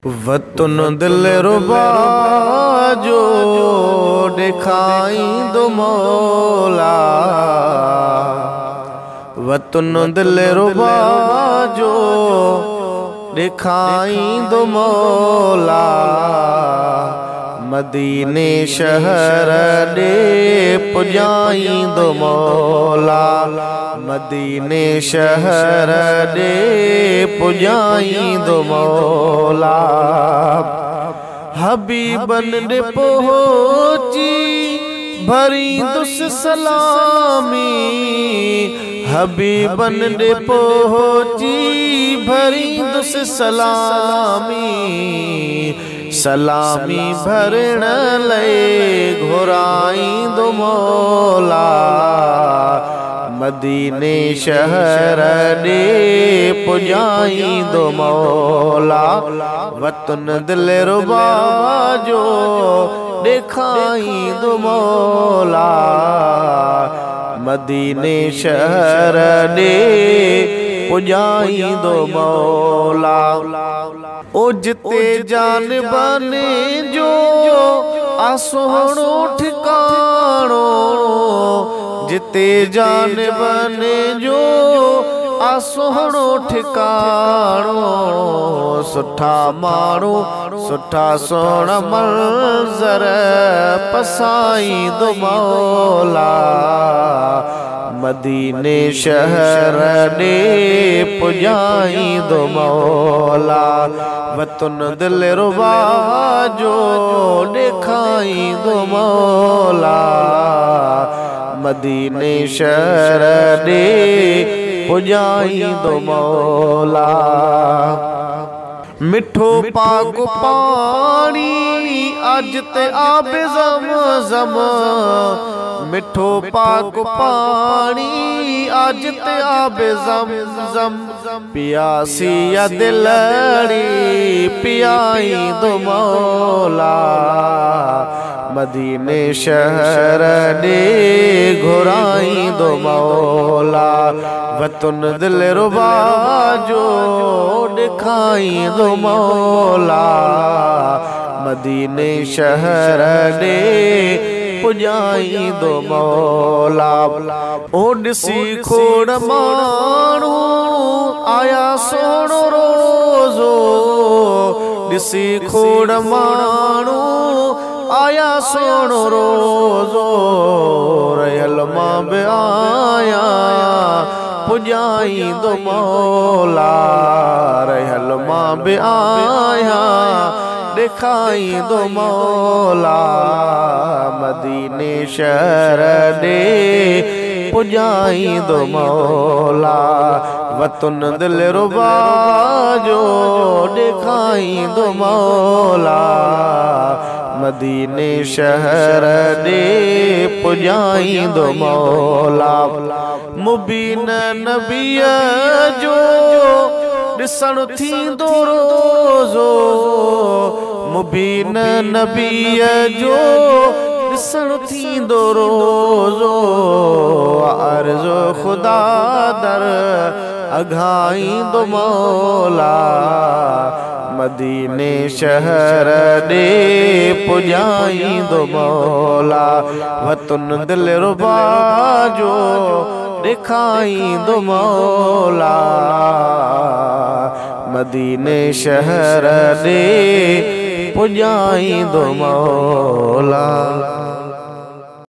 वतन दिल रुबा जो दिखाईंदो मौला। वतन दिल रुबा जो दिखाईंदो मौला। मदीने शहर दे पुजाईंदो मौला। मदीने शहर दे पुजाईंदो मौला। हबीबन दे पहुंची भरींदुस सलामी। हबीबन दे पहुंची भरींदुस सलामी। सलामी भरण लए घुराईंदो मौला। मदीने शहर दे पुजाईंदो मौला। वतन दिल रुबा जो दिखाईंदो मौला। मदीने शहर दे पुजाईंदो मौला। ओ जिते जान बने जो आसोहणो ठिकाणो। जिते जान बने जो आसोहणो ठिकाणो। सुठा माण्हू सुठा सोहणा मंज़र पसाईंदो मौला। मदीने शहर दे पुजाईंदो मौला। वतन दिल रुबा जो दिखाईंदो मौला। मदीने शहर दे पुजाईंदो मौला। मिठो पाक पानी अज ते आबे ज़म-ज़म। मिठो पाक पानी अज ते आबे ज़म-ज़म। पियासी या दिलड़ी पियाईंदो मौला। मदीने शहर दे घुराईंदो मौला। वतन दिल रुबा जो दिखाईंदो मौला। मदीने शहर दे पुजाईंदो मौला। ओ ॾिसी खोड़ माण्हू आया सोणो रोज़ो। ॾिसी खोड़ माण्हू आया सोणो रोज़ो। रहियल मां बि आया पुजाईंदो मौला। रहियल मां बि आया दिखाईंदो मौला। मदीने शहर दे पुजाईंदो मौला। वतन दिल रुबा जो दिखाईंदो मौला। मदीने शहर दे पुजाईंदो मौला। मुबीन नबीअ जो ॾिसण थींदो रोज़ो। मुबीन नबीअ जो ॾिसण थींदो रोज़ो। अर्ज़ो ख़ुदा दर अघाईंदो मौला। मदीने शहर दे पुजाईंदो मौला। वतन दिल रुबा जो दिखाईंदो मौला। मदीने शहर दे पुजाईंदो मौला।